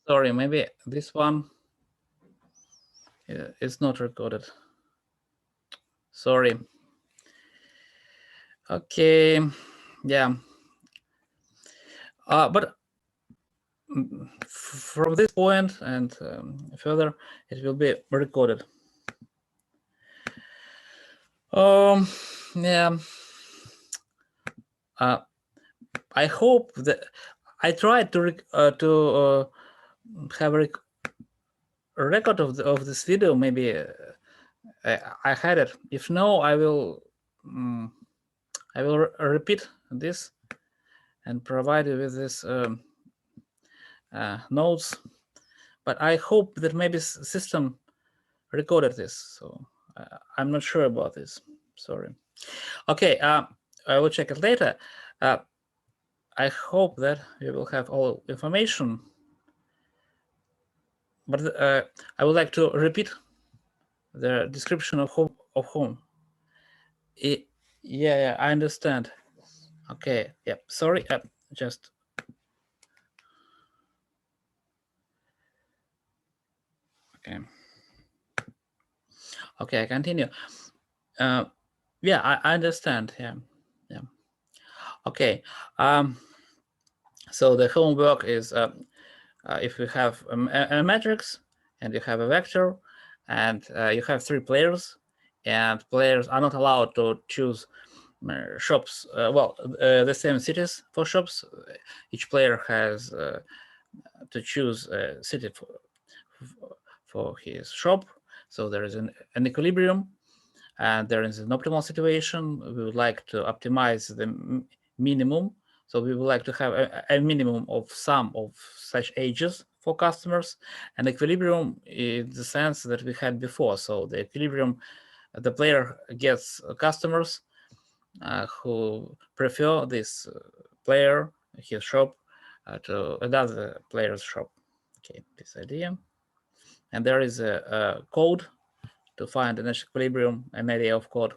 Sorry, maybe this one is not recorded. Sorry. Okay, yeah. But from this point and further, it will be recorded. Yeah. I hope that I tried to have a record of this video. Maybe I had it. If no, I will repeat this and provide you with this notes. But I hope that maybe system recorded this. So I'm not sure about this. Sorry. Okay, I will check it later. I hope that you will have all information. But I would like to repeat the description of home. Yeah, I understand. Okay, yeah, sorry, just. Okay, I continue. Yeah, I understand. Yeah. Okay. So the homework is if you have a matrix and you have a vector and you have 3 players, and players are not allowed to choose shops, the same cities for shops. Each player has to choose a city for his shop. So there is an equilibrium, and there is an optimal situation. We would like to optimize the minimum. So we would like to have a minimum of sum of such ages for customers, and equilibrium in the sense that we had before. So the equilibrium, the player gets customers who prefer this player, his shop, to another player's shop. Okay, this idea. And there is a code to find an equilibrium, an area of code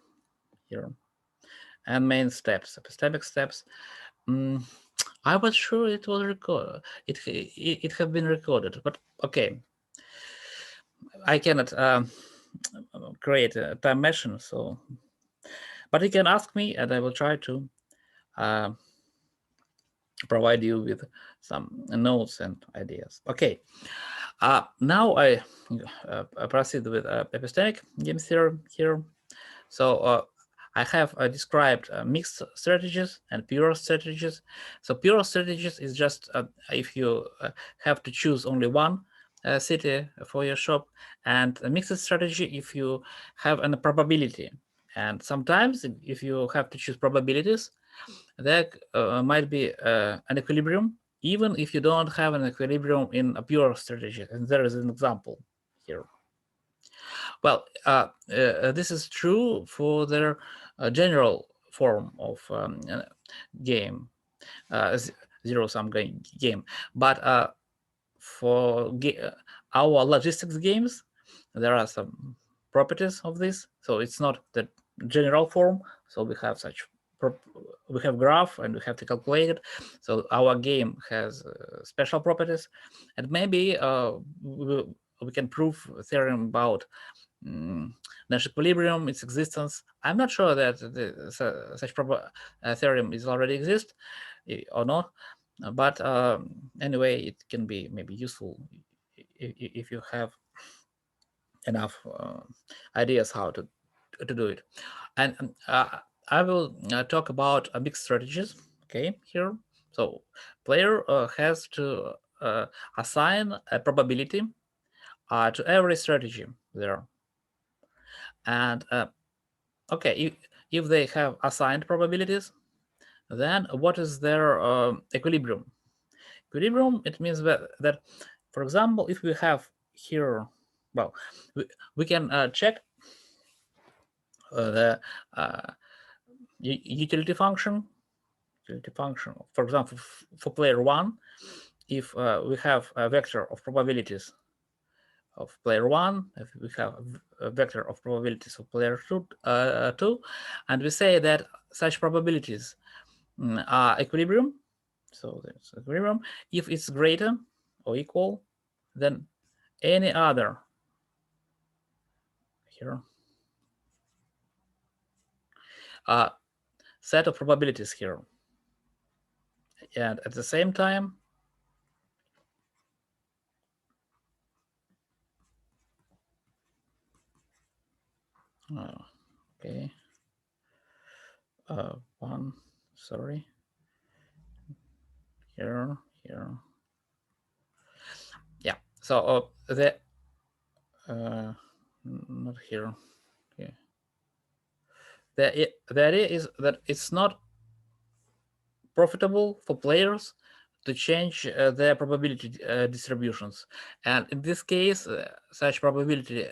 here. And main steps, epistemic steps. I was sure it was recorded. It have been recorded, but okay. I cannot create a time machine, so. But you can ask me, and I will try to provide you with some notes and ideas. Okay. Now I proceed with epistemic game theory here. So I have described mixed strategies and pure strategies. So pure strategies is just if you have to choose only one city for your shop, and a mixed strategy if you have a probability. And sometimes if you have to choose probabilities, there might be an equilibrium, even if you don't have an equilibrium in a pure strategy. And there is an example here. Well, this is true for their general form of game, zero-sum game. But for our logistics games, there are some properties of this. So it's not the general form. So we have we have graph and we have to calculate it. So our game has special properties, and maybe we can prove a theorem about Nash equilibrium, its existence. I'm not sure that such theorem is already exist or not, but anyway, it can be maybe useful if you have enough ideas how to do it. And I will talk about mixed strategies. Okay, here. So player has to assign a probability to every strategy there. And okay, if they have assigned probabilities, then what is their equilibrium? Equilibrium, it means that, for example, if we have here, well, we can check the utility function. For example, for player 1, if we have a vector of probabilities of player 1, if we have a vector of probabilities of player 2, and we say that such probabilities are equilibrium, so there's equilibrium if it's greater or equal than any other here set of probabilities here. And at the same time, okay, one, sorry, here, yeah. So not here. Okay. The idea is that it's not profitable for players to change their probability distributions. And in this case, such probability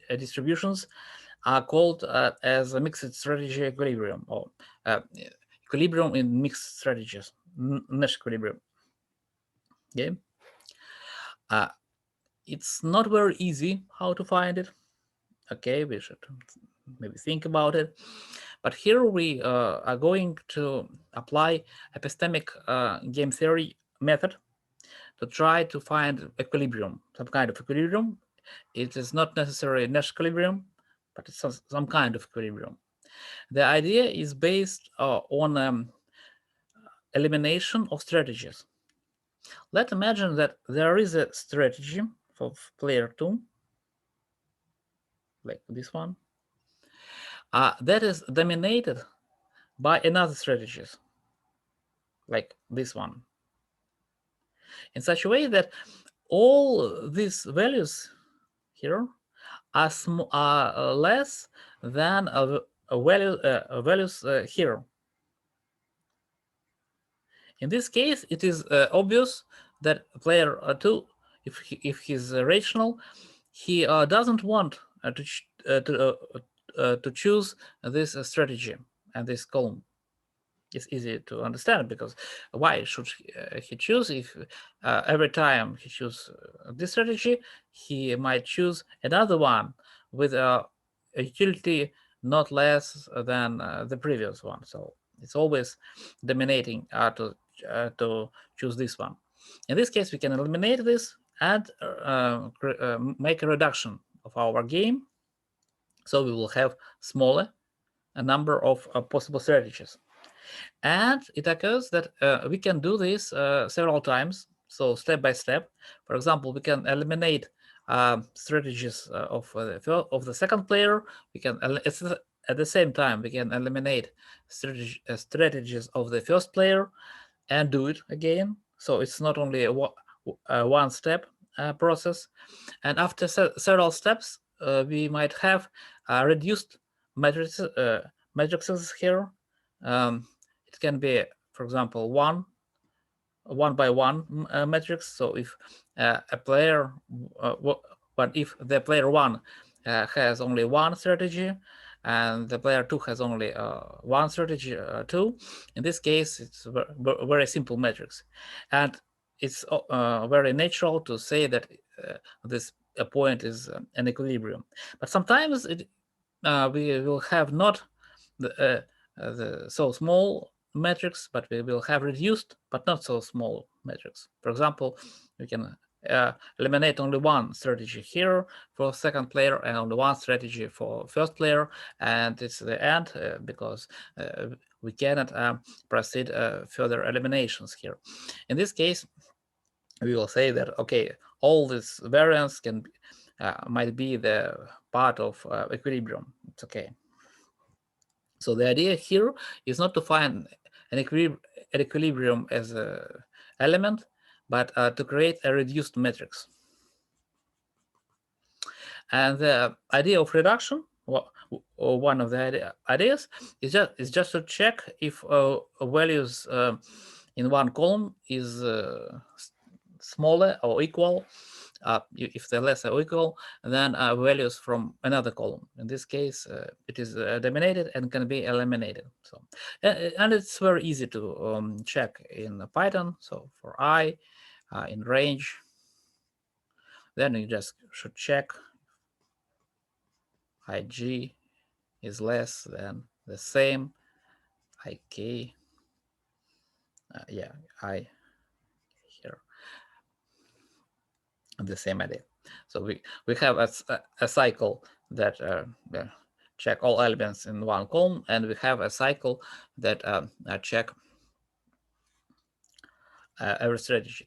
distributions are called as a mixed strategy equilibrium, or equilibrium in mixed strategies, Nash equilibrium. Okay. It's not very easy how to find it. Okay, we should maybe think about it. But here we are going to apply epistemic game theory method to try to find equilibrium, some kind of equilibrium. It is not necessarily Nash equilibrium, but it's some kind of equilibrium. The idea is based on elimination of strategies. Let's imagine that there is a strategy for player 2, like this one, that is dominated by another strategies, like this one, in such a way that all these values here are less than values here. In this case, it is obvious that player 2, if he's rational, he doesn't want to choose this strategy and this column. It's easy to understand, because why should he choose if every time he chooses this strategy, he might choose another one with a utility not less than the previous one. So it's always dominating to choose this one. In this case, we can eliminate this and make a reduction of our game. So we will have smaller a number of possible strategies. And it occurs that we can do this several times, so step by step. For example, we can eliminate strategies of the second player. We can at the same time we can eliminate strategies of the first player and do it again. So it's not only a one-step process. And after several steps, we might have reduced matrices here. It can be, for example, one by one matrix. So if a player, but if the player 1 has only one strategy, and the player 2 has only one strategy 2, in this case, it's very simple matrix. And it's very natural to say that this point is an equilibrium. But sometimes we will have not the so small metrics, but we will have reduced but not so small metrics. For example, we can eliminate only one strategy here for second player and only one strategy for first player, and it's the end because we cannot proceed further eliminations here. In this case, we will say that okay, all this variance can might be the part of equilibrium. It's okay. So the idea here is not to find an equilibrium as an element, but to create a reduced matrix. And the idea of reduction, or one of the ideas, is just to check if values in one column is smaller or equal. If they're less or equal than values from another column. In this case, it is dominated and can be eliminated. So, and it's very easy to check in Python. So for I in range, then you just should check IG is less than the same IK. Yeah, I here. the same idea. So we have a cycle that check all elements in one column, and we have a cycle that check every strategy.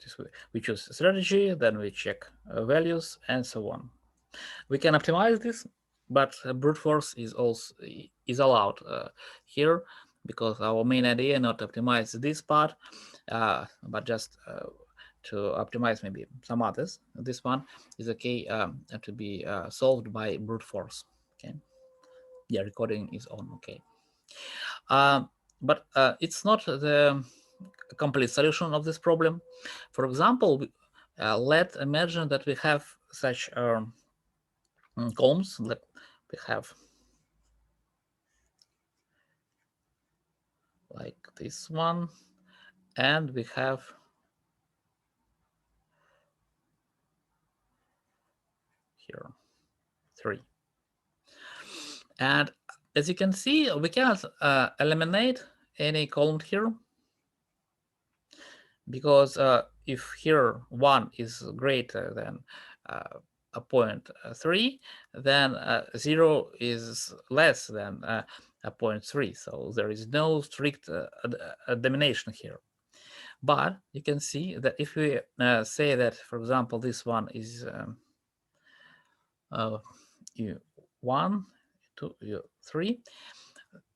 We choose a strategy, then we check values, and so on. We can optimize this, but brute force is also allowed here, because our main idea not to optimize this part, but just to optimize maybe some others. This one is okay to be solved by brute force. Okay, yeah, recording is on. Okay, but it's not the complete solution of this problem. For example, let's imagine that we have such columns that we have like this one, and we have here 3. And as you can see, we cannot eliminate any column here, because if here 1 is greater than a 0.3, then 0 is less than a 0.3. So there is no strict domination here. But you can see that if we say that, for example, this one is 1, 2, 3,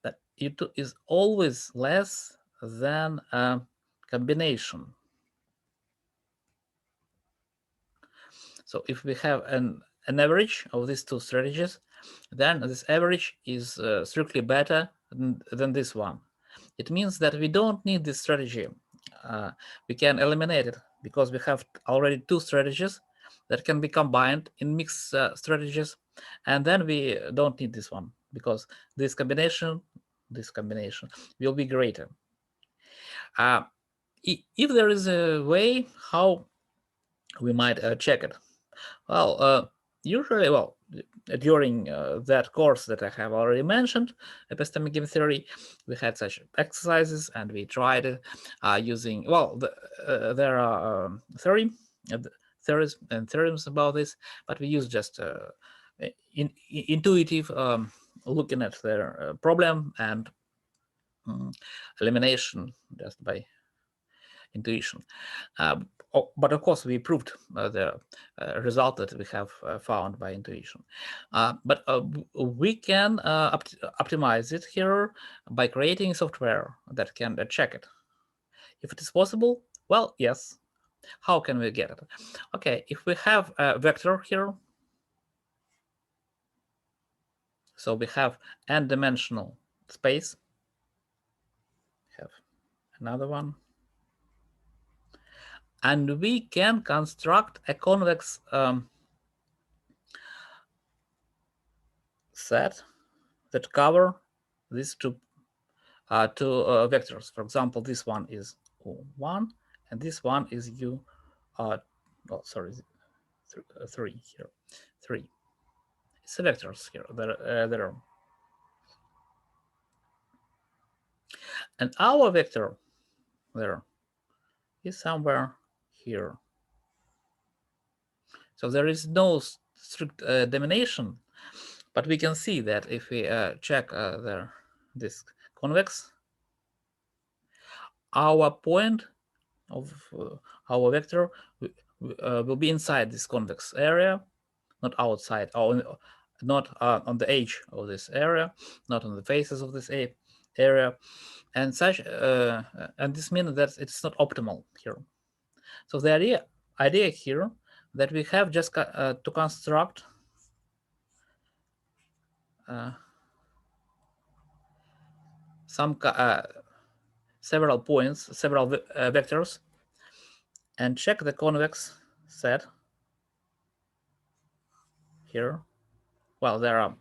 that U2 is always less than a combination. So if we have an average of these two strategies, then this average is strictly better than this one. It means that we don't need this strategy. We can eliminate it because we have already two strategies that can be combined in mixed strategies, and then we don't need this one because this combination will be greater. If there is a way how we might check it, well, usually, during that course that I have already mentioned, epistemic game theory, we had such exercises, and we tried using, there are theories and theorems about this, but we use just intuitive looking at their problem and elimination just by intuition. But of course, we proved the result that we have found by intuition. But we can optimize it here by creating software that can check it. If it is possible, well, yes. How can we get it? Okay, if we have a vector here, so we have n-dimensional space, we have another one, and we can construct a convex set that cover these two vectors. For example, this one is 1, and this one is three here. 3. It's the vectors here. There are. And our vector there is somewhere here. So there is no strict domination, but we can see that if we check this convex, our point of our vector will be inside this convex area, not outside, or not on the edge of this area, not on the faces of this area, and such. And this means that it's not optimal here. So the idea here that we have just to construct some several points, several vectors, and check the convex set here. Well, there are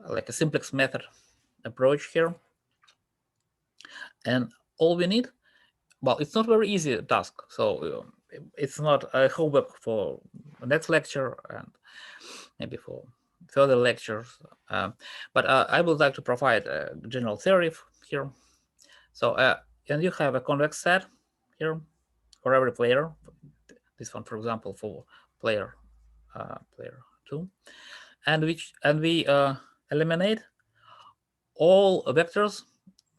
like a simplex method approach here, and all we need, well, it's not very easy task, so it's not a homework for next lecture and maybe for further lectures, but I would like to provide a general theory here. So and you have a convex set here for every player. this one, for example, for player player 2, and we eliminate all vectors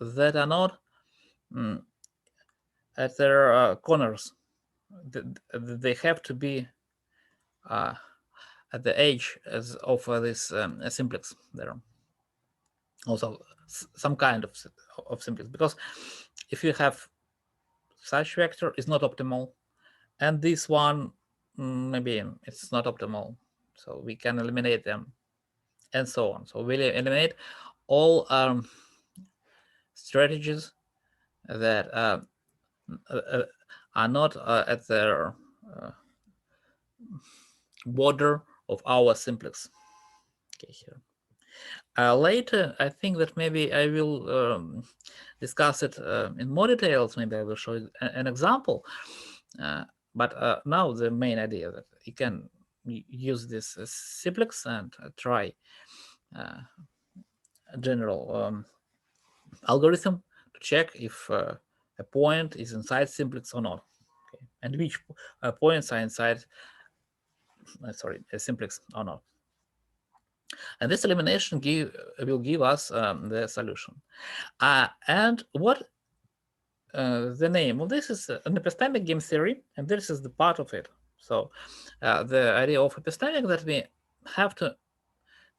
that are not at their corners. They have to be at the edge of this simplex there. Also, some kind of simplex, because if you have such vector, is not optimal, and this one maybe it's not optimal, so we can eliminate them, and so on. So we'll eliminate all strategies that are not at the border of our simplex. Okay, here. Later, I think that maybe I will discuss it in more details. Maybe I will show you an example. But now the main idea that you can use this simplex and try a general algorithm to check if a point is inside simplex or not, okay, and which points are inside a simplex or not. And this elimination will give us the solution. And what the name of this is an epistemic game theory, and this is the part of it. So the idea of epistemic that we have to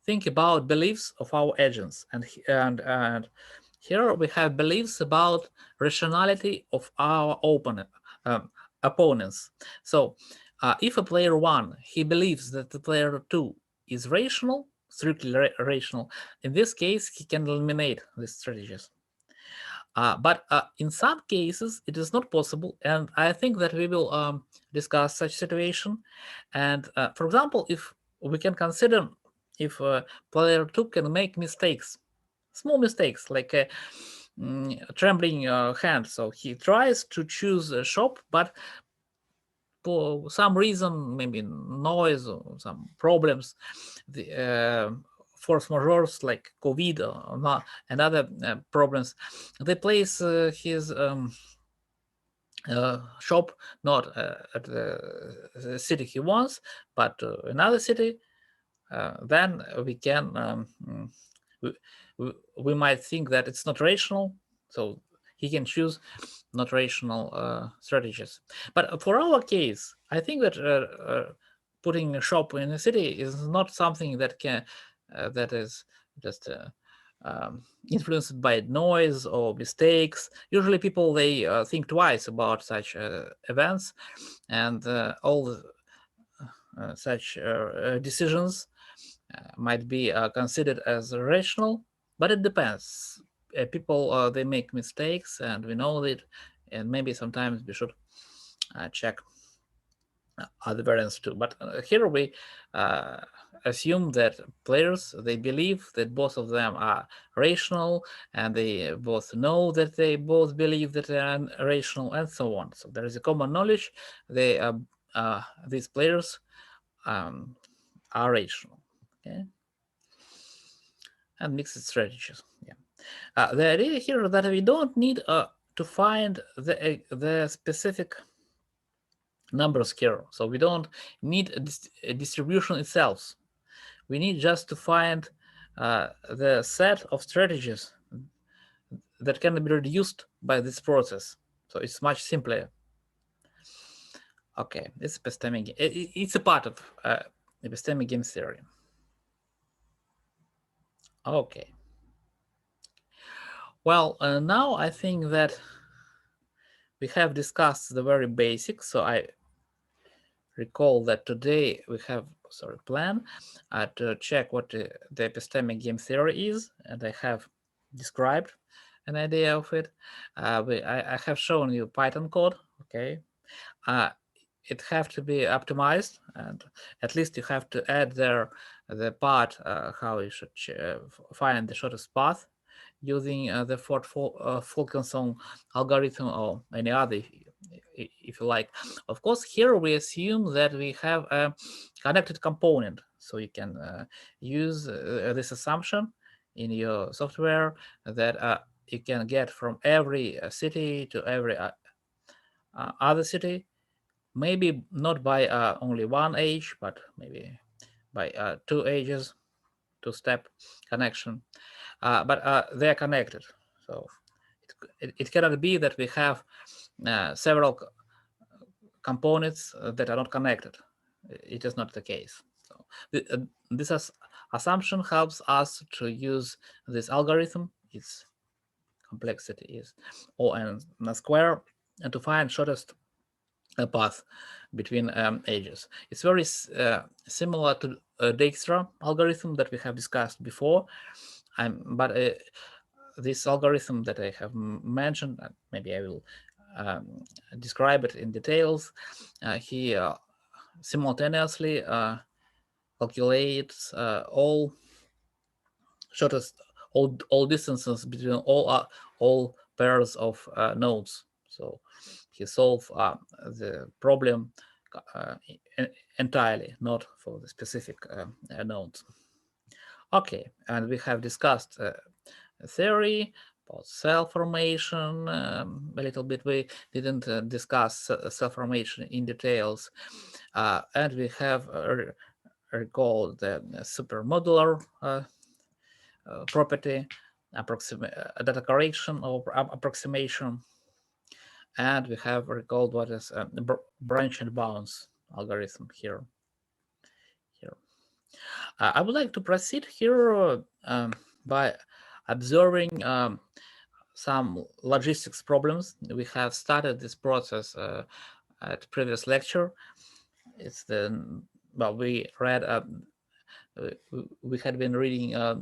think about beliefs of our agents, and here we have beliefs about rationality of our opponents. So if a player 1, he believes that the player 2 is rational, strictly rational, in this case he can eliminate these strategies. But in some cases it is not possible, and I think that we will discuss such situation. And for example, if we can consider if player 2 can make mistakes, small mistakes, like a trembling hand. So he tries to choose a shop, but for some reason, maybe noise or some problems, the force majeures like COVID or not, and other problems, they place his shop not at the city he wants, but another city. Then we can we might think that it's not rational, so he can choose not rational strategies. But for our case, I think that putting a shop in a city is not something that can that is just influenced by noise or mistakes. Usually people, they think twice about such events, and all such decisions might be considered as rational, but it depends. People, they make mistakes, and we know that, and maybe sometimes we should check other variants too. But here we assume that players, they believe that both of them are rational, and they both know that they both believe that they are rational, and so on. So there is a common knowledge. These players are rational. Okay, and mixed strategies. Yeah, the idea here is that we don't need to find the specific numbers here, so we don't need a distribution itself. We need just to find the set of strategies that can be reduced by this process. So it's much simpler. Okay, it's epistemic. It's a part of epistemic game theory. Okay. Well, now I think that we have discussed the very basics. So I recall that today we have plan to check what the epistemic game theory is, and I have described an idea of it. I have shown you Python code. Okay, it have to be optimized, and at least you have to add there the part how you should find the shortest path using the Fulkerson algorithm or any other, if you like. Of course, here we assume that we have a connected component, so you can use this assumption in your software that you can get from every city to every other city maybe not by only one edge, but maybe by two edges, two-step connection. But they are connected. So it cannot be that we have several components that are not connected. It is not the case. So this assumption helps us to use this algorithm. Its complexity is O(n) square, and to find shortest path between edges. It's very similar to Dijkstra algorithm that we have discussed before. But this algorithm that I have mentioned, maybe I will describe it in details. He simultaneously calculates all shortest all distances between all pairs of nodes. So he solved the problem entirely, not for the specific nodes. Okay, and we have discussed theory about cell formation a little bit. We didn't discuss cell formation in details, and we have recalled the supermodular property, data correction or approximation, and we have recalled what is branch and bounds algorithm here. I would like to proceed here by observing some logistics problems. We have started this process at previous lecture. It's the we read we had been reading a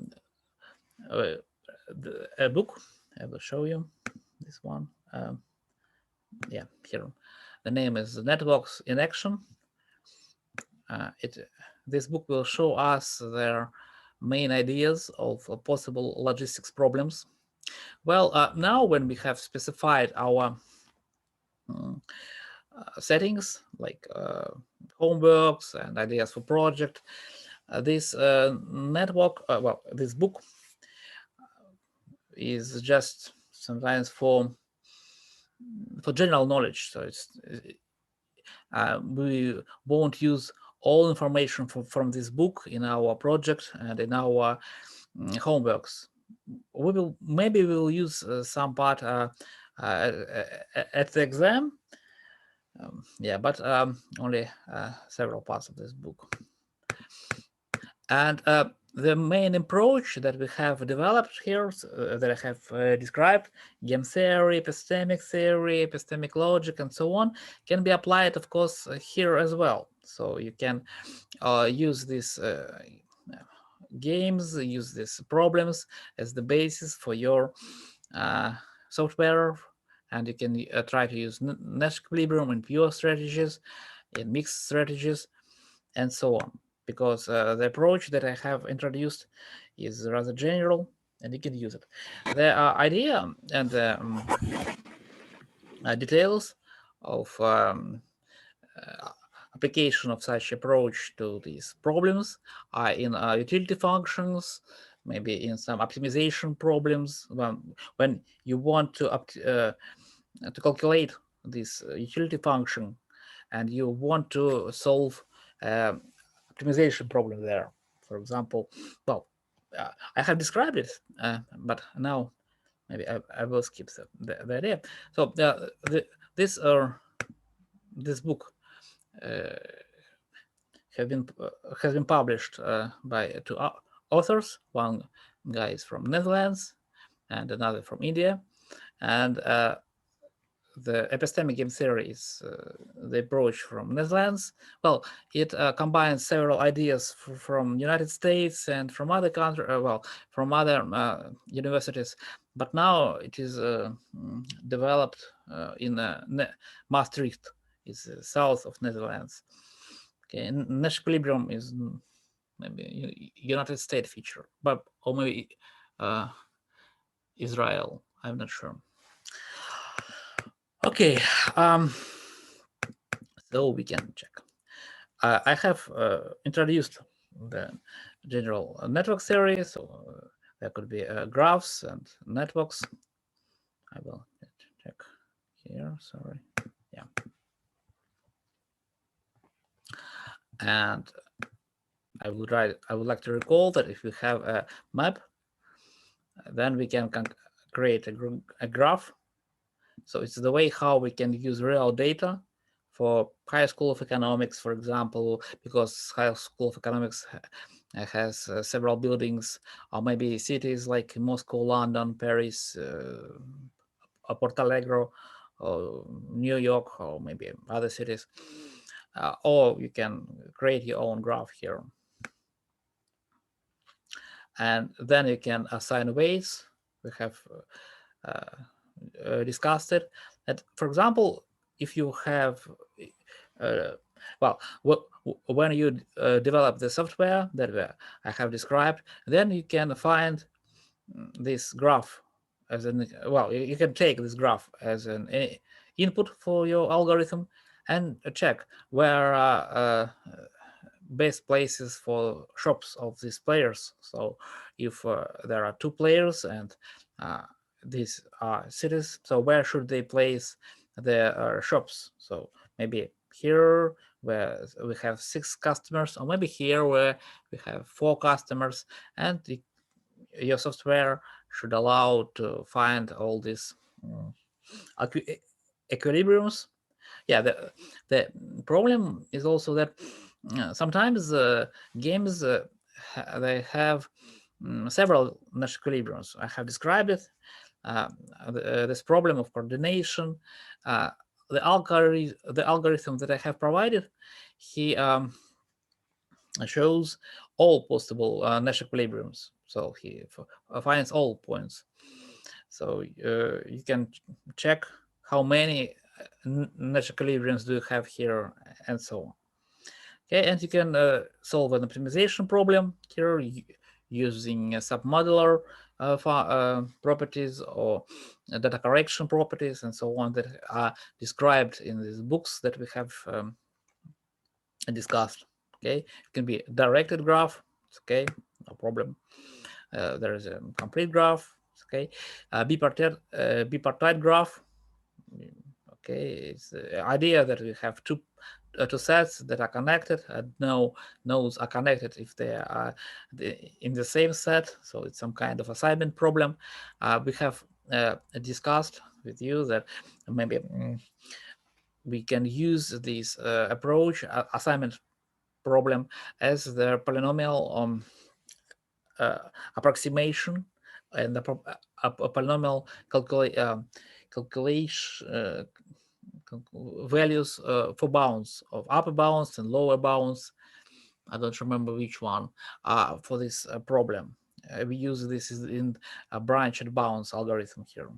book. I will show you this one. Yeah, here. The name is Networks in Action. This book will show us their main ideas of possible logistics problems. Well, now when we have specified our settings like homeworks and ideas for project, this network, this book is just sometimes for general knowledge. So we won't use all information from this book in our project and in our homeworks. Maybe we'll use some part at the exam. But only several parts of this book. And the main approach that we have developed here, that I have described, game theory, epistemic logic, and so on, can be applied, of course, here as well. So you can use these games, use these problems as the basis for your software, and you can try to use Nash equilibrium in pure strategies, in mixed strategies, and so on. Because the approach that I have introduced is rather general, and you can use it. The idea and the details of application of such approach to these problems are in utility functions, maybe in some optimization problems when you want to calculate this utility function and you want to solve optimization problem there. For example, I have described it, but now maybe I will skip the idea. So this book has been published by two authors. One guy is from Netherlands and another from India, and the epistemic game theory is the approach from Netherlands. Well, it combines several ideas from United States and from other countries, from other universities. But now it is developed in Maastricht, is south of Netherlands. Okay, Nash equilibrium is maybe United States feature, but or maybe Israel. I'm not sure. Okay, so we can check. I have introduced the general network theory, so there could be graphs and networks. I will check here, sorry. Yeah. And I would like to recall that if we have a map, then we can create a graph. So it's the way how we can use real data for high school of economics, for example, because high school of economics has several buildings, or maybe cities like Moscow, London, Paris, Porto Alegre, or New York, or maybe other cities. Or you can create your own graph here. And then you can assign weights. We have discussed it. That, for example, if you have, well, when you develop the software that I have described, then you can find this graph as an, well, you can take this graph as an input for your algorithm and check where best places for shops of these players. So if there are two players and these are cities, so where should they place their shops? So maybe here where we have 6 customers, or maybe here where we have 4 customers, and your software should allow to find all these equilibriums. Yeah, the problem is also that sometimes games they have several Nash equilibriums. I have described it. This problem of coordination. Uh, the algorithm that I have provided, he shows all possible Nash equilibriums. So he finds all points. So you can check how many Nash equilibriums do you have here, and so on. Okay, and you can solve an optimization problem here using submodular properties or data correction properties and so on that are described in these books that we have discussed. Okay, it can be a directed graph. It's okay, no problem. There is a complete graph. It's okay, bipartite graph. Okay, it's the idea that we have two sets that are connected, and no nodes are connected if they are in the same set. So it's some kind of assignment problem. We have discussed with you that maybe we can use this approach, assignment problem, as the polynomial approximation and the polynomial calculation values for bounds of upper bounds and lower bounds. I don't remember which one for this problem. We use this in a branched bounds algorithm here.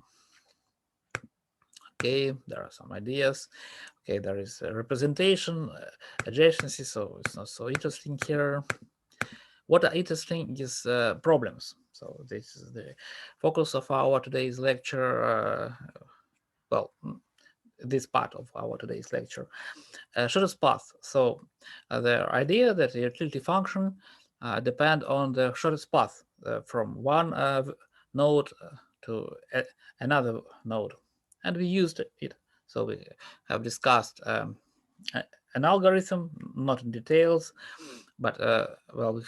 Okay, there are some ideas. Okay, there is a representation, adjacency, so it's not so interesting here. What are interesting is problems. So this is the focus of our today's lecture. Well, this part of our today's lecture. Shortest path. So the idea that the utility function depend on the shortest path from one node to another node, and we used it. So we have discussed an algorithm, not in details, but well,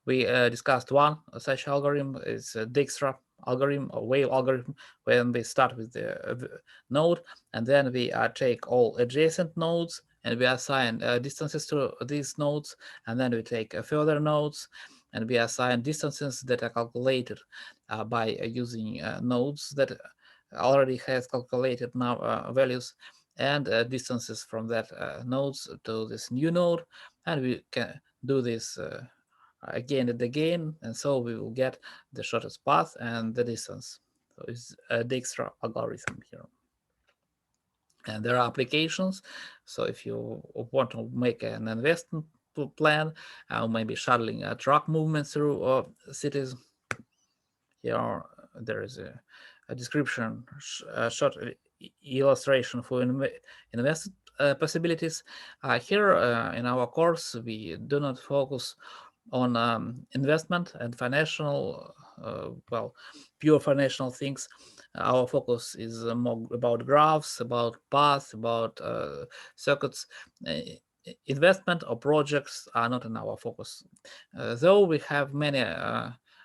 we discussed one such algorithm. It's a Dijkstra algorithm or wave algorithm, when we start with the node, and then we take all adjacent nodes and we assign distances to these nodes, and then we take further nodes and we assign distances that are calculated by using nodes that already has calculated now values, and distances from that nodes to this new node, and we can do this again and again, and so we will get the shortest path and the distance. So it's a Dijkstra algorithm here. And there are applications. So if you want to make an investment plan, maybe shuttling a truck movement through cities, here there is a description, short illustration for investment possibilities. Here in our course, we do not focus on investment and financial, well, pure financial things. Our focus is more about graphs, about paths, about circuits. investment or projects are not in our focus. Though we have many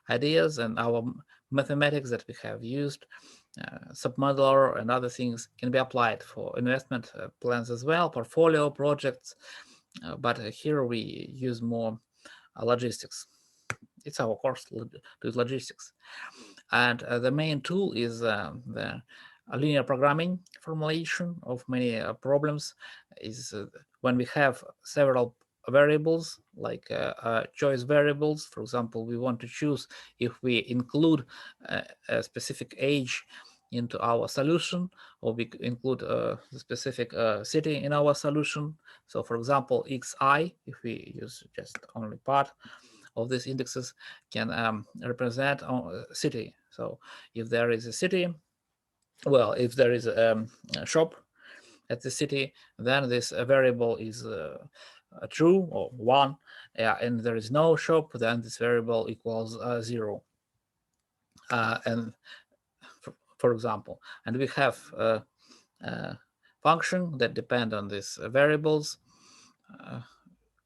ideas and our mathematics that we have used, submodular and other things can be applied for investment plans as well, portfolio projects. But here we use more logistics. It's our course to logistics. And the main tool is the linear programming formulation of many problems. Is when we have several variables like choice variables. For example, we want to choose if we include a specific age into our solution, or we include the specific city in our solution. So for example, xi, if we use just only part of these indexes, can represent a city. So if there is a city, well, if there is a shop at the city, then this variable is true or 1, and there is no shop, then this variable equals 0. And for example, and we have a function that depend on these variables.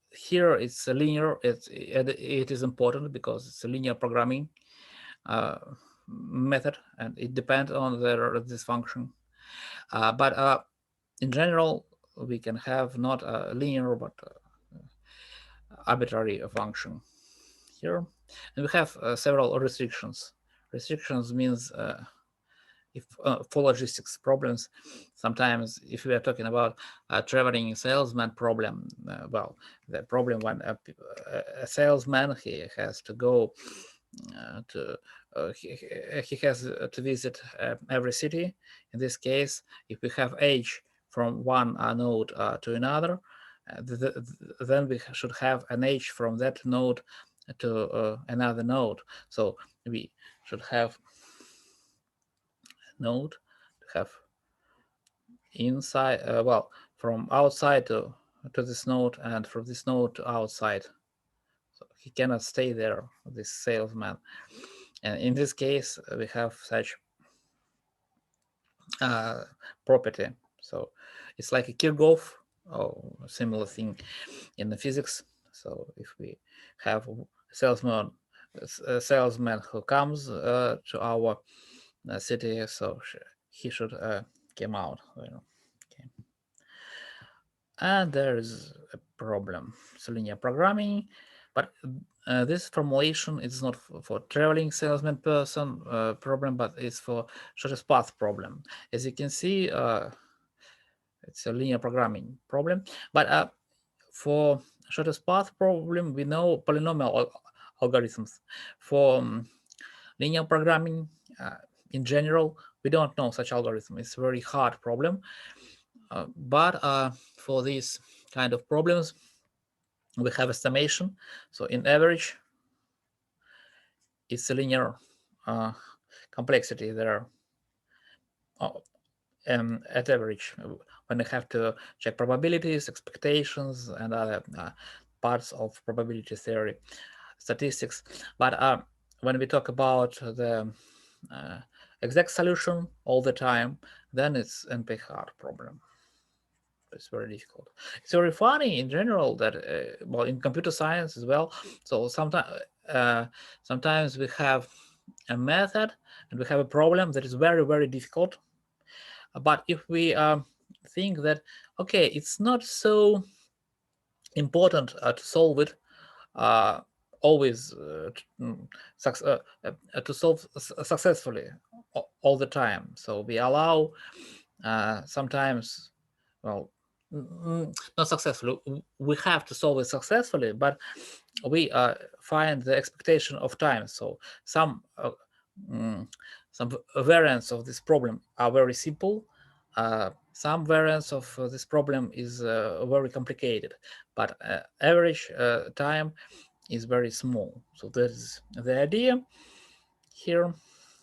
Here it's a linear. It is important because it's a linear programming method, and it depends on this function. But in general, we can have not a linear but arbitrary function here, and we have several restrictions. Restrictions means if for logistics problems, sometimes if we are talking about a traveling salesman problem, well, the problem when a salesman, he has to go he has to visit every city. In this case, if we have age from one node to another, then we should have an age from that node to another node. So we should have node to have inside, well, from outside to this node, and from this node to outside. So he cannot stay there, this salesman. And in this case, we have such property. So it's like a Kirchhoff or similar thing in the physics. So if we have a salesman who comes to our city, so he should come out. Okay. And there is a problem. It's linear programming, but this formulation is not for traveling salesman person problem, but it's for shortest path problem. As you can see, it's a linear programming problem. But for shortest path problem, we know polynomial algorithms. For linear programming, in general, we don't know such algorithm. It's a very hard problem. But for these kind of problems, we have estimation. So in average, it's a linear complexity there at average, when you have to check probabilities, expectations, and other parts of probability theory, statistics. But when we talk about the exact solution all the time, then it's NP-hard problem. It's very difficult. It's very funny in general that, well, in computer science as well. So sometimes we have a method and we have a problem that is very, very difficult. But if we think that, okay, it's not so important to solve it always to solve successfully all the time. So we allow sometimes, well, not successfully. We have to solve it successfully, but we find the expectation of time. So some variants of this problem are very simple. Some variants of this problem is very complicated, but average time is very small. So that is the idea here.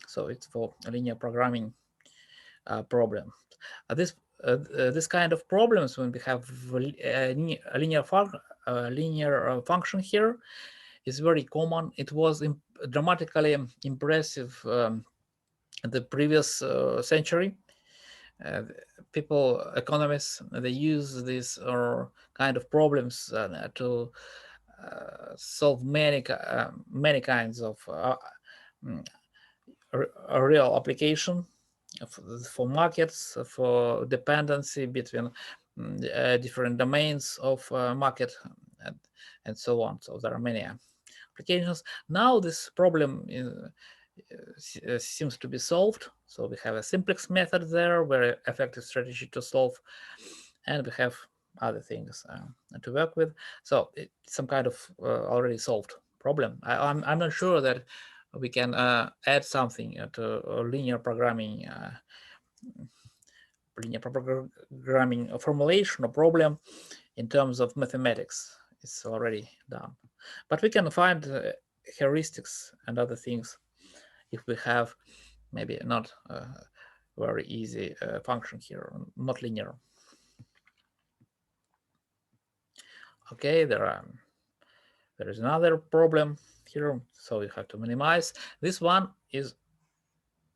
So it's for linear programming problem. This kind of problems, when we have a linear function here, is very common. It was dramatically impressive in the previous century. uh, people, economists, they use these or kind of problems to solve many kinds of mm, real application for markets, for dependency between different domains of market, and, and so on. So there are many applications. Now this problem seems to be solved. So we have a simplex method there, very effective strategy to solve, and we have other things to work with. So it's some kind of already solved problem. I'm not sure that we can add something to linear programming formulation or problem in terms of mathematics. It's already done, but we can find heuristics and other things if we have maybe not very easy function here, not linear. Okay, there is another problem here, so you have to minimize. This one is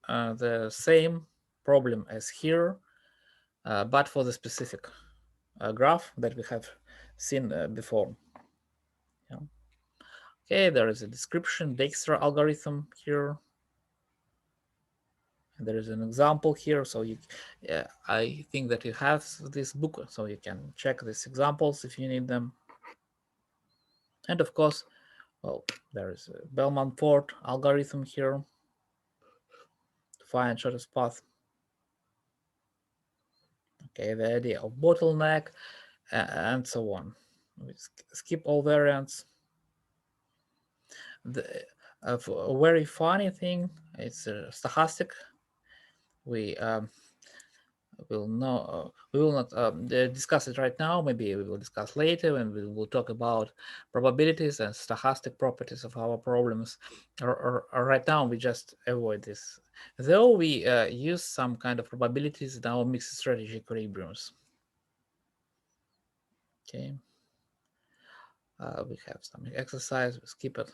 the same problem as here, but for the specific graph that we have seen before. Yeah. Okay, there is a description, Dijkstra algorithm here. And there is an example here, so I think that you have this book, so you can check these examples if you need them. And of course, well, there is a Bellman-Ford algorithm here to find shortest path. Okay, the idea of bottleneck and so on. We skip all variants. The a very funny thing, it's stochastic. We will we will not discuss it right now. Maybe we will discuss later when we will talk about probabilities and stochastic properties of our problems. Or right now we just avoid this, though we use some kind of probabilities in our mixed strategy equilibriums. Okay, we have some exercise. We skip it.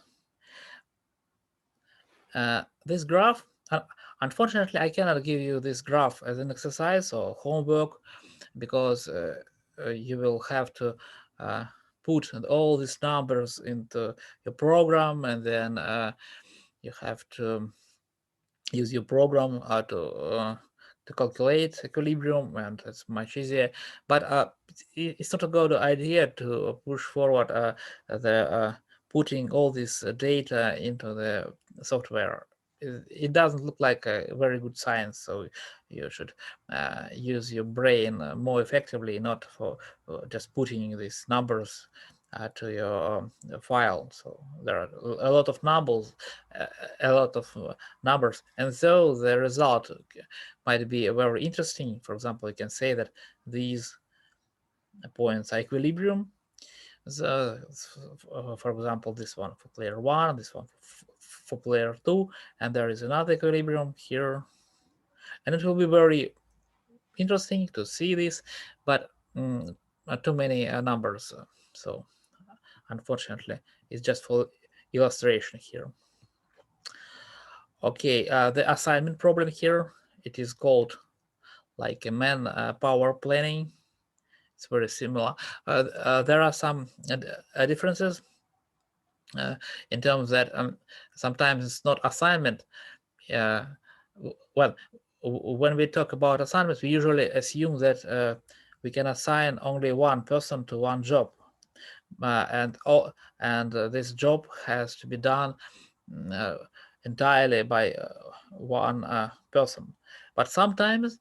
This graph, unfortunately, I cannot give you this graph as an exercise or homework, because you will have to put all these numbers into your program, and then you have to use your program to calculate equilibrium, and it's much easier. But it's not a good idea to push forward the putting all this data into the software. It doesn't look like a very good science, so you should use your brain more effectively, not for just putting these numbers to your file. So there are a lot of numbers, a lot of numbers, and so the result might be very interesting. For example, you can say that these points are equilibrium. So, for example, this one for player 1, this one for player 2, and there is another equilibrium here, and it will be very interesting to see this, but too many numbers, so unfortunately it's just for illustration here. Okay, the assignment problem here, it is called like a man-power planning. It's very similar. There are some differences in terms that sometimes it's not assignment. Well, when we talk about assignments, we usually assume that we can assign only one person to one job, and this job has to be done entirely by one person. But sometimes,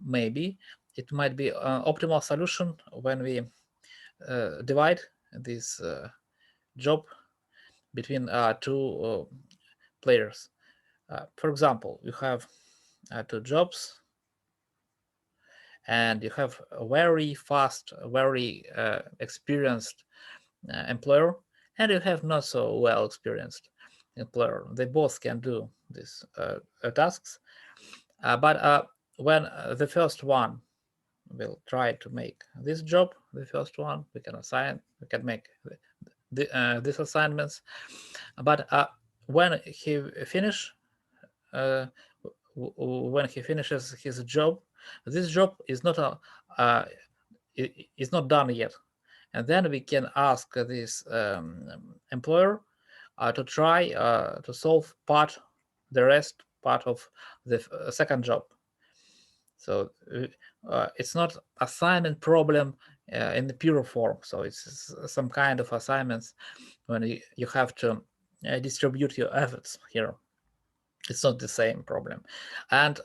maybe it might be an optimal solution when we divide this job between two players. For example, you have two jobs, and you have a very fast, very experienced employer, and you have not so well experienced employer. They both can do these tasks, but when the first one will try to make this job, the first one, we can make these assignments. But when he finishes his job, This job is not is not done yet, and then we can ask this employer to try to solve the rest part of the second job. So it's not assignment problem in the pure form. So it's some kind of assignments when you have to distribute your efforts here. It's not the same problem. And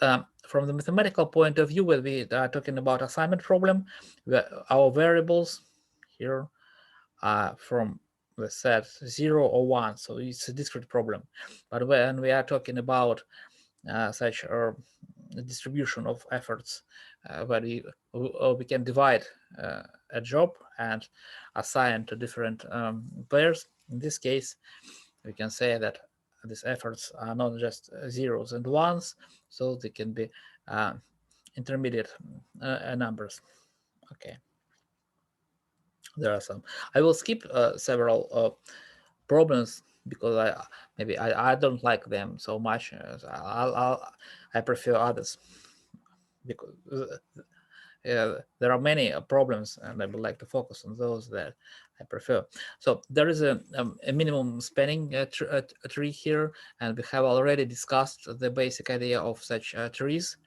from the mathematical point of view, when we are talking about assignment problem, our variables here are from the set 0 or 1, so it's a discrete problem. But when we are talking about such a distribution of efforts where we can divide a job and assign to different players, in this case, we can say that these efforts are not just zeros and ones, so they can be intermediate numbers. Okay. There are some. I will skip several problems because I don't like them so much. I prefer others because there are many problems, and I would like to focus on those that I prefer. So there is a minimum spanning tree here, and we have already discussed the basic idea of such trees.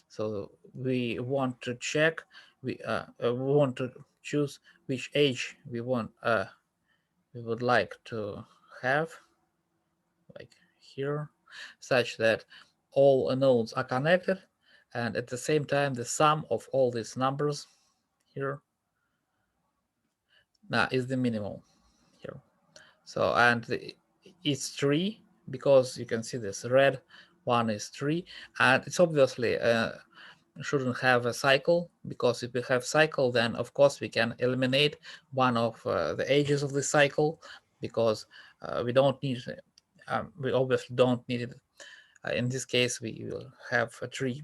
So we want to check, we want to choose which age we would like to have, like here, such that all nodes are connected, and at the same time the sum of all these numbers here now is the minimum here. So and it's 3 because you can see this red one is 3, and it's obviously shouldn't have a cycle, because if we have cycle, then of course we can eliminate one of the ages of the cycle, because we don't need we obviously don't need it. In this case we will have a tree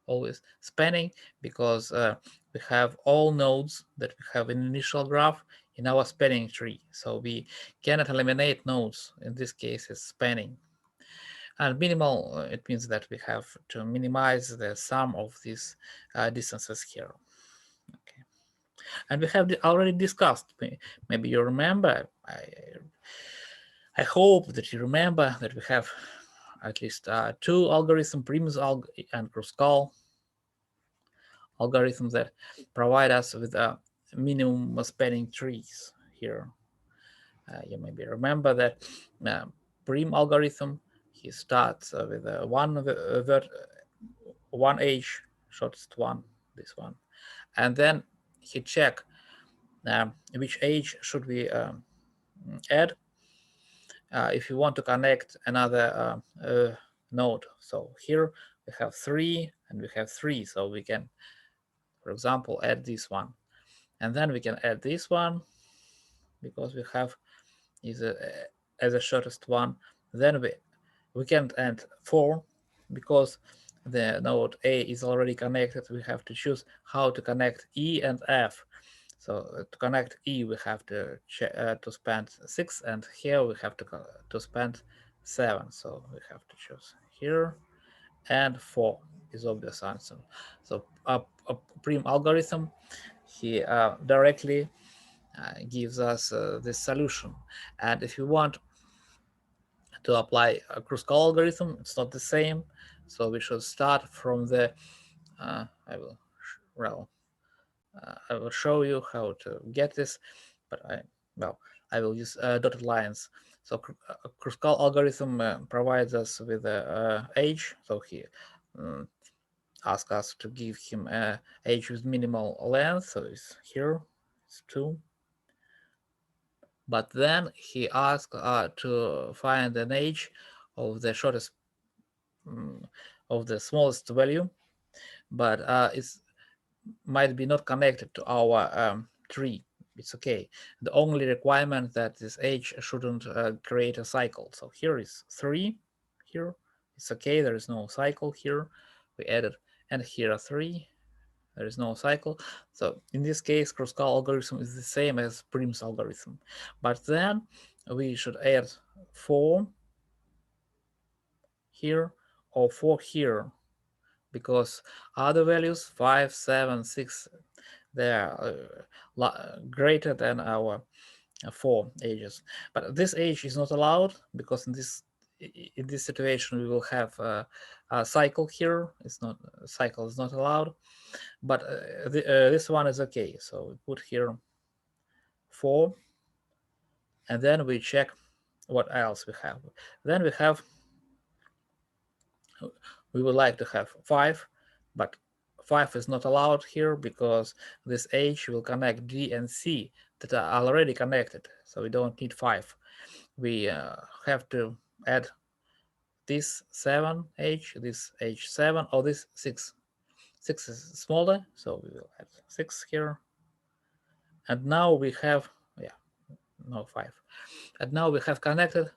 always spanning, because we have all nodes that we have in initial graph in our spanning tree, so we cannot eliminate nodes. In this case it's spanning. And minimal, it means that we have to minimize the sum of these distances here. Okay. And we have already discussed, maybe you remember, I hope that you remember that we have at least two algorithms, Prim's and Kruskal algorithms, that provide us with a minimum spanning trees here. You maybe remember that Prim algorithm, he starts with one age, shortest one, this one, and then he check which age should we add if you want to connect another node. So here we have 3 and we have 3, so we can, for example, add this one, and then we can add this one because we have is as a shortest one. Then we can't add 4 because the node A is already connected. We have to choose how to connect E and F. So to connect E, we have to spend 6, and here we have to spend 7. So we have to choose here, and 4 is obvious answer. So a Prim algorithm, he directly gives us this solution. And if you want to apply a Kruskal algorithm, it's not the same. So we should start from the I will show you how to get this, but I will use dotted lines. So Kruskal algorithm provides us with age. So he asks us to give him age with minimal length. So it's here, it's 2. But then he asks to find an age of the shortest of the smallest value, but it's might be not connected to our tree. It's okay. The only requirement that this age shouldn't create a cycle. So here is 3. Here it's okay. There is no cycle here. We added, and here are 3. There is no cycle. So in this case, Kruskal algorithm is the same as Prim's algorithm. But then we should add 4 here or 4 here because other values 5, 7, 6, they are greater than our 4 ages. But this age is not allowed because in this situation we will have a cycle here. It's not cycle is not allowed, but this one is okay. So we put here 4, and then we check what else we have. Then we would like to have 5, but 5 is not allowed here because this H will connect D and C that are already connected, so we don't need 5. We have to add this 7H, this H7, or this 6. 6 is smaller, so we will add 6 here. And now we have, no 5. And now we have connected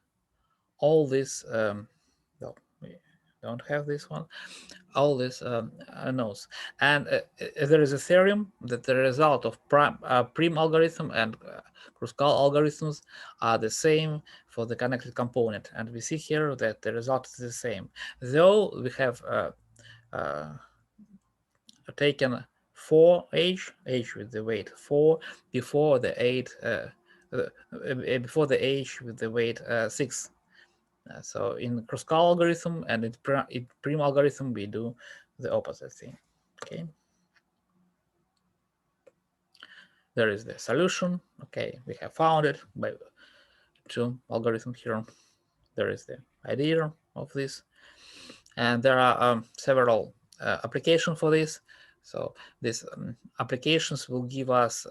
all this, well, we don't have this one, all these nodes. And there is a theorem that the result of prim algorithm and Kruskal algorithms are the same for the connected component. And we see here that the result is the same. Though we have taken 4H, H with the weight 4, before the 8, before the H with the weight 6. So in Kruskal algorithm and in prim algorithm, we do the opposite thing. Okay. There is the solution. Okay, we have found it by 2 algorithm here. There is the idea of this, and there are several applications for this. So these applications will give us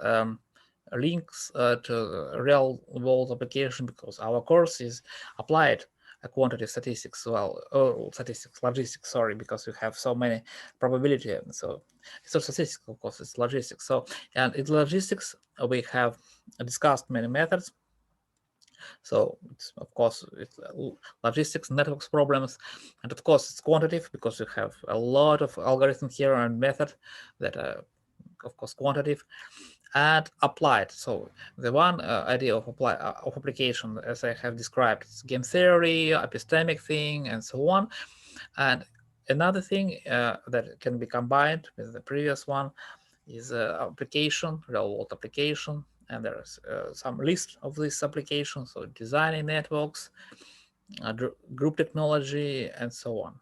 links to real world application, because our course is applied quantitative statistics, statistics, logistics, sorry, because we have so many probability. So it's not statistics, of course, it's logistics. So, and in logistics, we have discussed many methods. So it's, of course, it's logistics, networks problems, and of course it's quantitative because we have a lot of algorithms here and method that are, of course, quantitative and applied. So the one idea of application, as I have described, is game theory, epistemic thing, and so on. And another thing that can be combined with the previous one is application, real world application. And there's some list of these applications, so designing networks, group technology, and so on.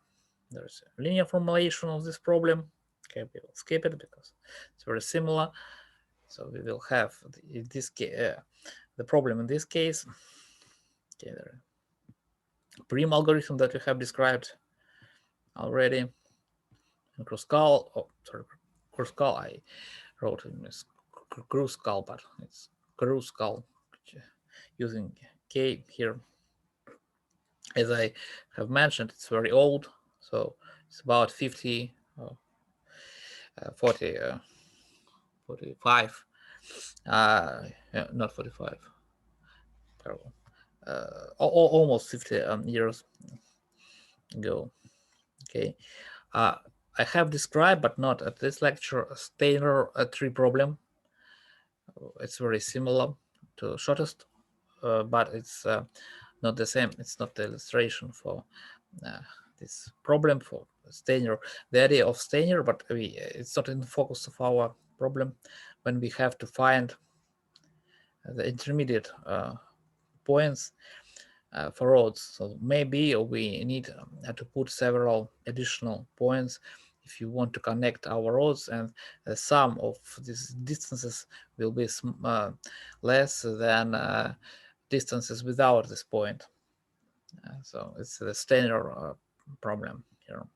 There's a linear formulation of this problem. Okay, we will skip it because it's very similar. So we will have the problem in this case. Okay, the prim algorithm that we have described already. And Kruskal, Kruskal, I wrote in this Kruskal, but it's Kruskal using K here. As I have mentioned, it's very old, so it's about 50, 40, 45, not 45, almost 50 years ago. Okay, I have described, but not at this lecture, a Steiner tree problem. It's very similar to shortest, but it's not the same. It's not the illustration for this problem for Steiner. The idea of Steiner, but it's not in the focus of our problem when we have to find the intermediate points for roads. So maybe we need to put several additional points if you want to connect our roads, and the sum of these distances will be less than distances without this point. So it's the Steiner problem here.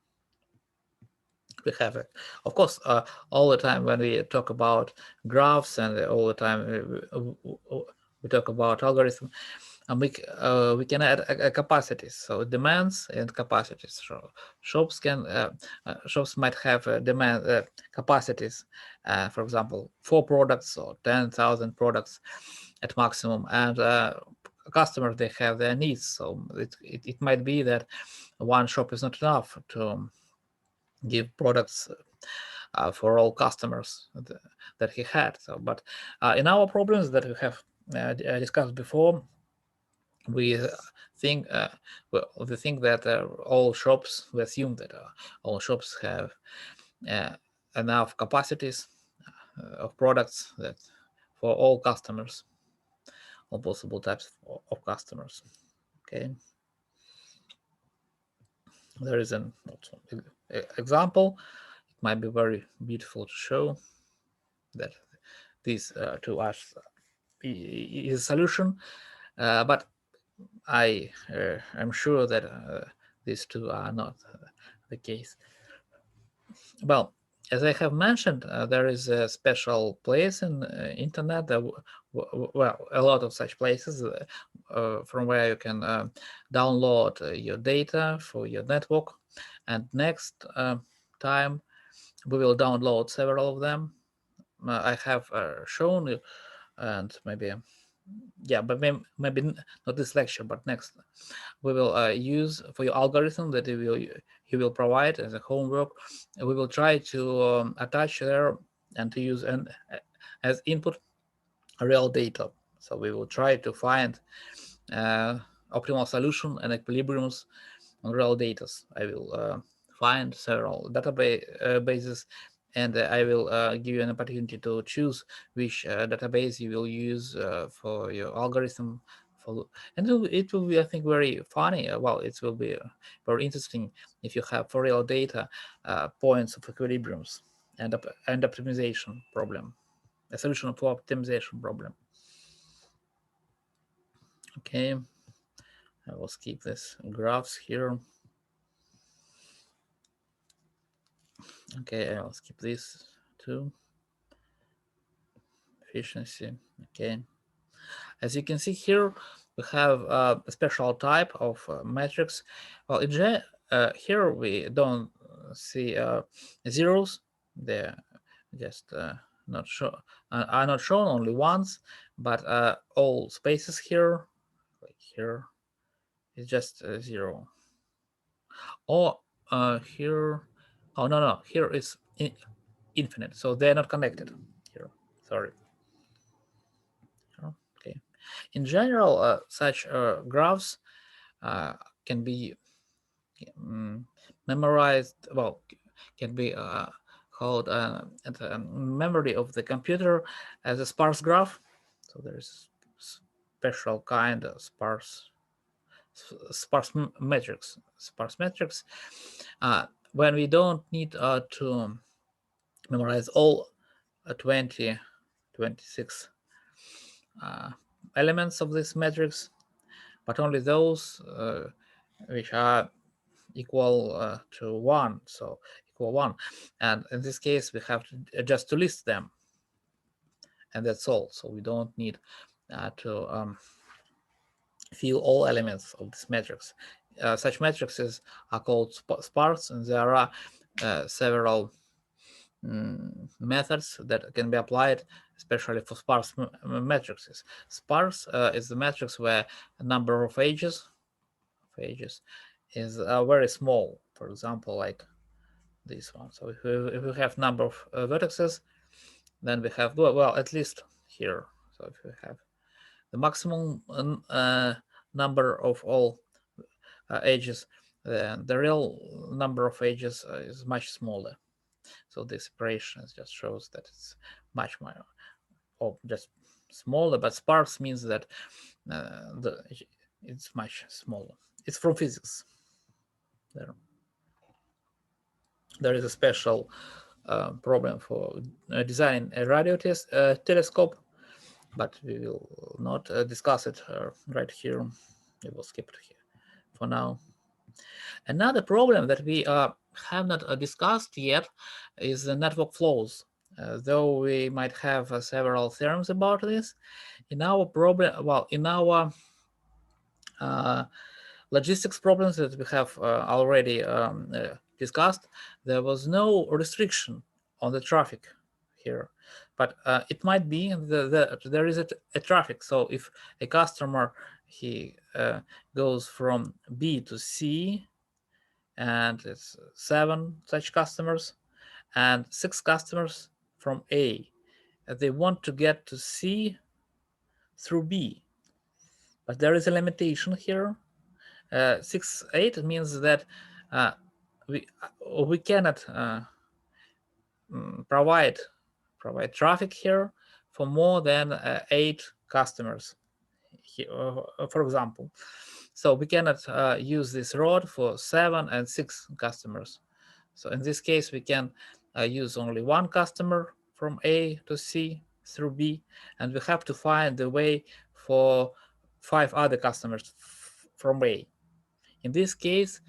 We have it, of course, all the time when we talk about graphs, and all the time we talk about algorithm, and we can add a capacities, so demands and capacities. So shops might have demand capacities, for example, 4 products or 10,000 products at maximum, and customers, they have their needs. So it might be that one shop is not enough to give products for all customers that he had. So, but in our problems that we have discussed before, we think we think that all shops, we assume that all shops have enough capacities of products that for all customers, all possible types of customers. Okay, there is an example. It might be very beautiful to show that this to us is a solution, but I am sure that these two are not the case. Well, as I have mentioned, there is a special place in internet that well, a lot of such places from where you can download your data for your network. And next time we will download several of them. I have shown you, and maybe yeah, but maybe not this lecture, but next we will use for your algorithm that you will provide as a homework. We will try to attach there and to use and as input real data. So we will try to find optimal solution and equilibriums on real data. I will find several databases, and I will give you an opportunity to choose which database you will use for your algorithm. And it will be, I think, very funny. Well, it will be very interesting if you have for real data points of equilibriums and optimization problem, a solution for optimization problem. Okay, I will skip this graphs here. Okay, I'll skip this too. Efficiency. Okay. As you can see here, we have a special type of matrix. Well, here we don't see zeros. They're just not show are not shown only once, but all spaces here, like here, is just zero. Or here, oh no, here is infinite, so they're not connected here. Sorry. Okay. In general, such graphs can be memorized. Well, can be called at the memory of the computer as a sparse graph. So there's special kind of sparse metrics. Sparse metrics when we don't need to memorize all 20, 26 elements of this matrix, but only those which are equal to 1, so equal 1. And in this case, we have to just to list them, and that's all. So we don't need to fill all elements of this matrix. Such matrices are called sparse, and there are several methods that can be applied, especially for sparse matrices. Sparse is the matrix where a number of edges is very small. For example, like this one. So if we have number of vertices, then we have well at least here. So if we have the maximum number of all edges, then the real number of edges is much smaller. So this separation just shows that it's much more, or just smaller, but sparse means that it's much smaller. It's from physics. There is a special problem for designing a radio telescope, but we will not discuss it right here. We will skip it here for now. Another problem that we have not discussed yet is the network flows. Though we might have several theorems about this, in our problem, well, in our logistics problems that we have already discussed, there was no restriction on the traffic here, but it might be that there is a traffic. So if a customer he goes from B to C, and it's 7 such customers, and 6 customers from A, they want to get to C through B. but there is a limitation here. 6.8 means that we cannot provide traffic here for more than 8 customers, for example. So we cannot use this road for 7 and 6 customers. So in this case, we can use only one customer from A to C through B, and we have to find the way for 5 other customers from A. In this case,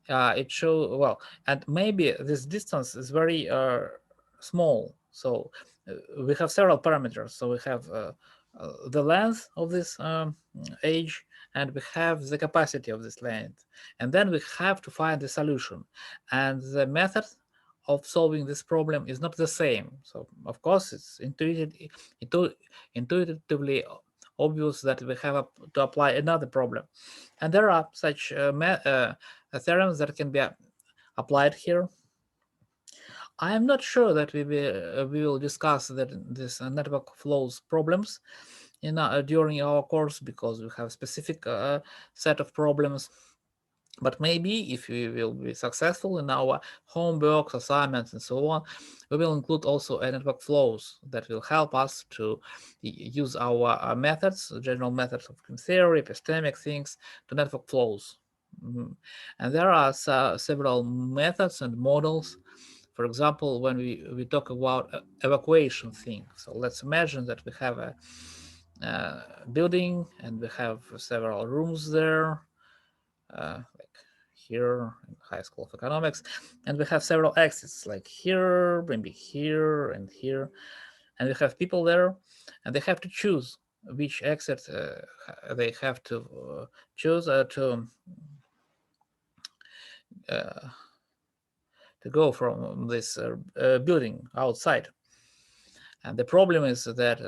it shows, well, and maybe this distance is very small. So we have several parameters. So we have the length of this edge, and we have the capacity of this length. And then we have to find the solution. And the method of solving this problem is not the same. So of course, it's intuitively obvious that we have to apply another problem. And there are such theorems that can be applied here. I am not sure that we will discuss this network flows problems during our course, because we have specific set of problems. But maybe if we will be successful in our homeworks, assignments, and so on, we will include also a network flows that will help us to use our methods, general methods of game theory, epistemic things, to network flows. And there are several methods and models. For example, when we talk about evacuation thing, so let's imagine that we have a building and we have several rooms there, like here in High School of Economics, and we have several exits, like here, maybe here, and here, and we have people there, and they have to choose which exit they have to choose to go from this building outside. And the problem is that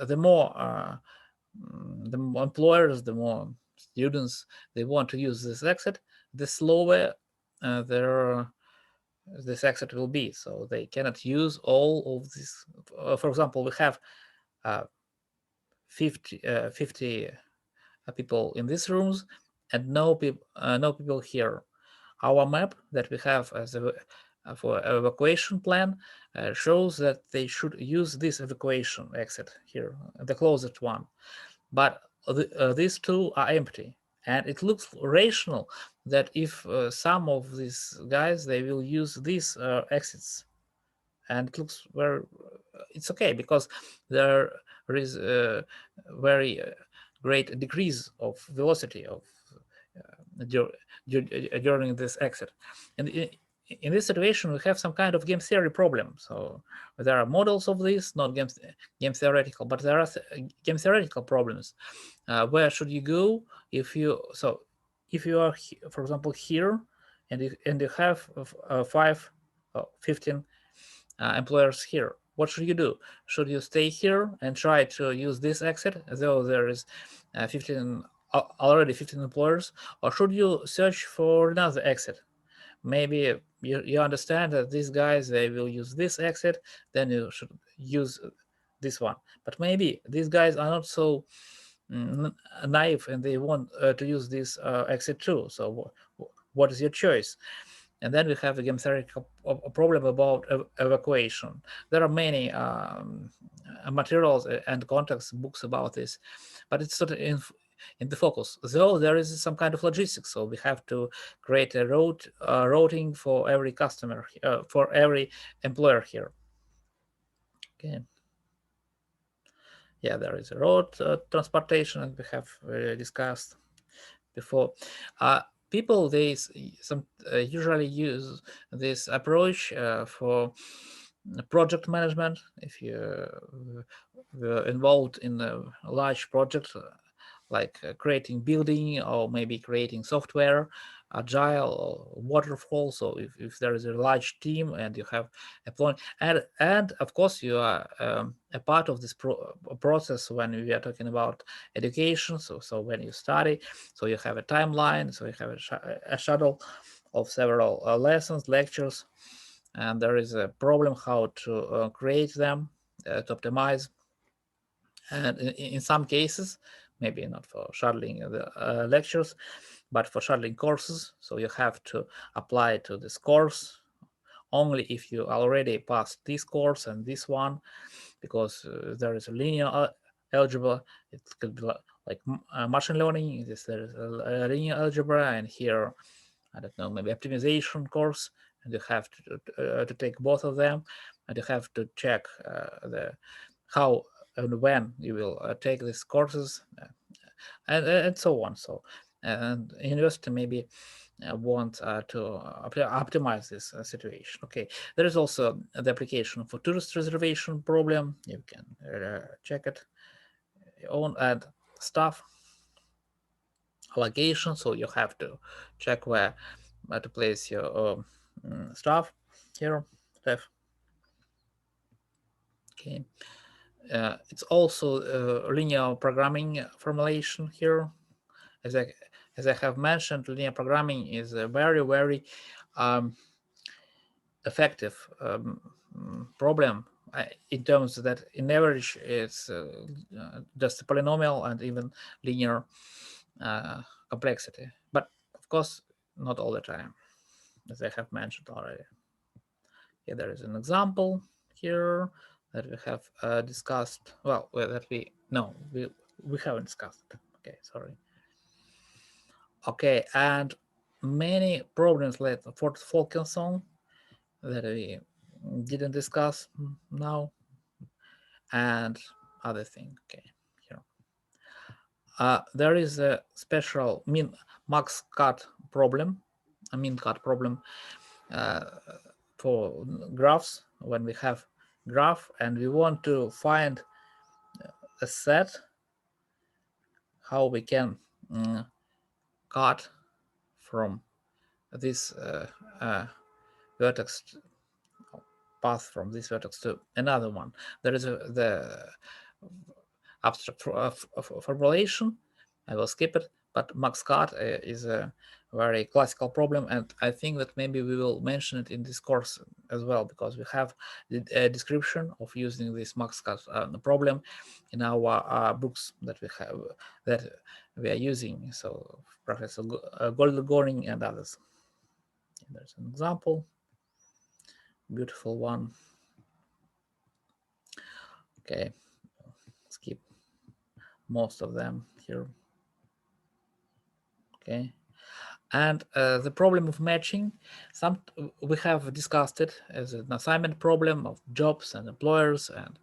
the more employers, the more students they want to use this exit, the slower this exit will be. So they cannot use all of this. For example, we have 50 people in these rooms and no people here. Our map that we have as a for evacuation plan shows that they should use this evacuation exit here, the closest one. But these two are empty. And it looks rational that if some of these guys, they will use these exits. And it looks very, it's okay, because there is a very great decrease of velocity of during this exit. And in this situation, we have some kind of game theory problem. So there are models of this, not game theoretical, but there are game theoretical problems. Where should you go if you are, for example, here, and you have 15 employers here? What should you do? Should you stay here and try to use this exit, though there is 15 already 15 employers, or should you search for another exit? Maybe you understand that these guys, they will use this exit, then you should use this one. But maybe these guys are not so naive and they want to use this exit too. So what is your choice? And then we have a game theoretical problem about evacuation. There are many materials and context books about this, but it's sort of in the focus. Though there is some kind of logistics, so we have to create a routing for every customer, for every employer here. Okay. Yeah, there is a road transportation, and we have discussed before. People, they usually use this approach for project management. If you're involved in a large project, like creating building or maybe creating software, agile or waterfall. So if there is a large team and you have a plan, and of course you are a part of this process when we are talking about education. So when you study, so you have a timeline, so you have a schedule of several lessons, lectures, and there is a problem how to create them, to optimize. And in some cases, maybe not for shuttling the lectures, but for shuttling courses. So you have to apply to this course only if you already passed this course and this one, because there is a linear algebra. It could be like machine learning. There is a linear algebra, and here, I don't know, maybe optimization course, and you have to take both of them, and you have to check the how and when you will take these courses, and so on. So, and university maybe want to optimize this situation. Okay, there is also the application for tourist reservation problem. You can check it your own, and staff allocation. So you have to check where to place your staff here. Staff. Okay. It's also linear programming formulation here. As I have mentioned, linear programming is a very effective problem in terms that in average it's just a polynomial and even linear complexity, but of course not all the time, as I have mentioned already. Here there is an example here that we have discussed. Well, that we haven't discussed. Okay, sorry. Okay, and many problems like Fort Fulkinson that we didn't discuss now, and other thing. Okay, here there is a special max cut problem, a min cut problem for graphs. When we have graph and we want to find a set, how we can cut from this vertex path from this vertex to another one. There is the abstract formulation. I will skip it, but max cut is a very classical problem, and I think that maybe we will mention it in this course as well, because we have a description of using this max cut problem in our books that we are using. So Professor Goldgoring and others. There's an example, beautiful one. Okay, skip most of them here. Okay, and the problem of matching, we have discussed it as an assignment problem of jobs and employers, and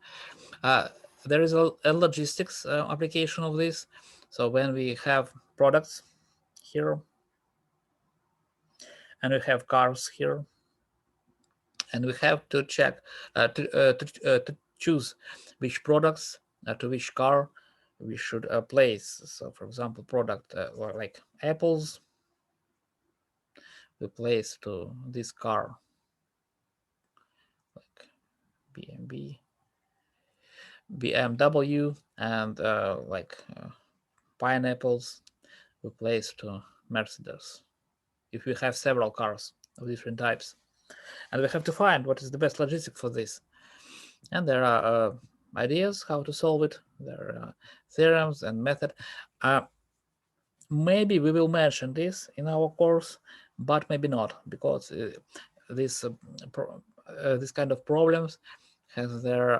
there is a logistics application of this. So when we have products here and we have cars here, and we have to check to choose which products to which car we should place. So for example, product like apples, we place to this car like BMW, and like pineapples we place to Mercedes, if we have several cars of different types. And we have to find what is the best logistic for this. And there are ideas how to solve it. There are theorems and method. Maybe we will mention this in our course, but maybe not, because this kind of problems has their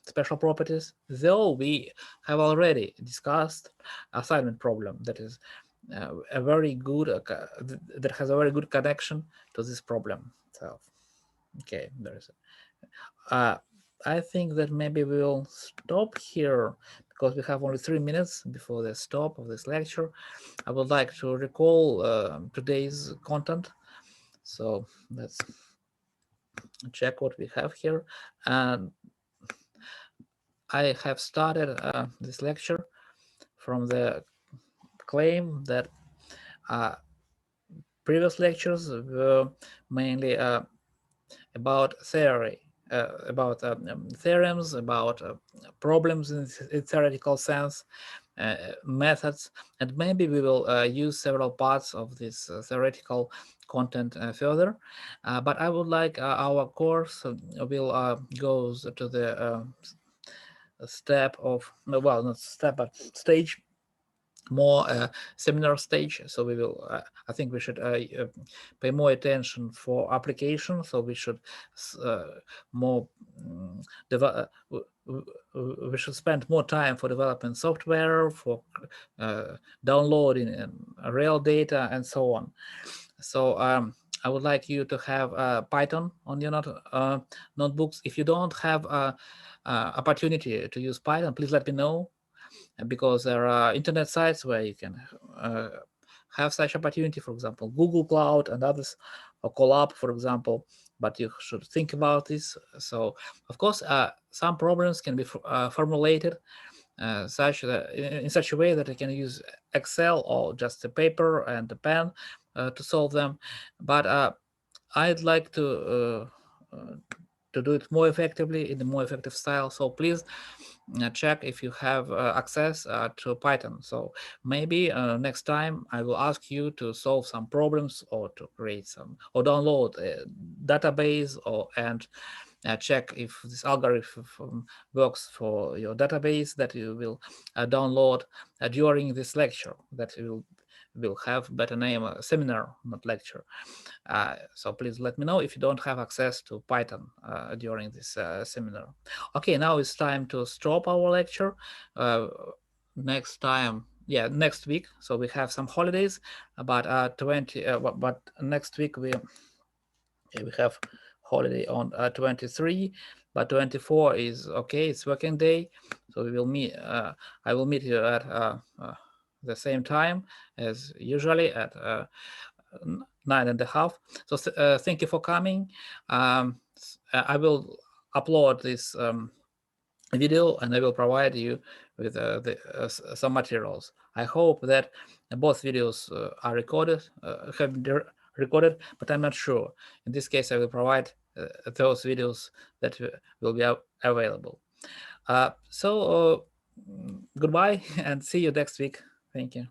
special properties, though we have already discussed assignment problem that is a very good that has a very good connection to this problem itself. Okay, there is I think that maybe we will stop here, because we have only 3 minutes before the stop of this lecture. I would like to recall today's content. So let's check what we have here. And I have started this lecture from the claim that previous lectures were mainly about theory, about theorems, about problems in theoretical sense, methods, and maybe we will use several parts of this theoretical content further. But I would like our course will goes to the step of, well, not step, but stage more seminar stage. So we will, I think we should pay more attention for application. So we should more we should spend more time for developing software, for downloading real data, and so on. So I would like you to have Python on your notebooks. If you don't have opportunity to use Python, please let me know, because there are internet sites where you can have such opportunity, for example, Google Cloud and others, or Colab, for example, but you should think about this. So, of course, some problems can be formulated in such a way that you can use Excel or just a paper and a pen to solve them. But I'd like to do it more effectively in a more effective style. So please check if you have access to Python. So maybe next time I will ask you to solve some problems, or to create some, or download a database, or and check if this algorithm works for your database that you will download during this lecture, that you will have better name seminar, not lecture. So please let me know if you don't have access to Python during this seminar. Okay, now it's time to stop our lecture. Next time, yeah, next week. So we have some holidays, but but next week we have holiday on 23, but 24 is okay. It's working day, so we will meet. I will meet you at the same time as usually at 9:30. So thank you for coming. I will upload this video, and I will provide you with some materials. I hope that both videos are recorded, have been recorded, but I'm not sure. In this case, I will provide those videos that will be available. So goodbye, and see you next week. Thank you.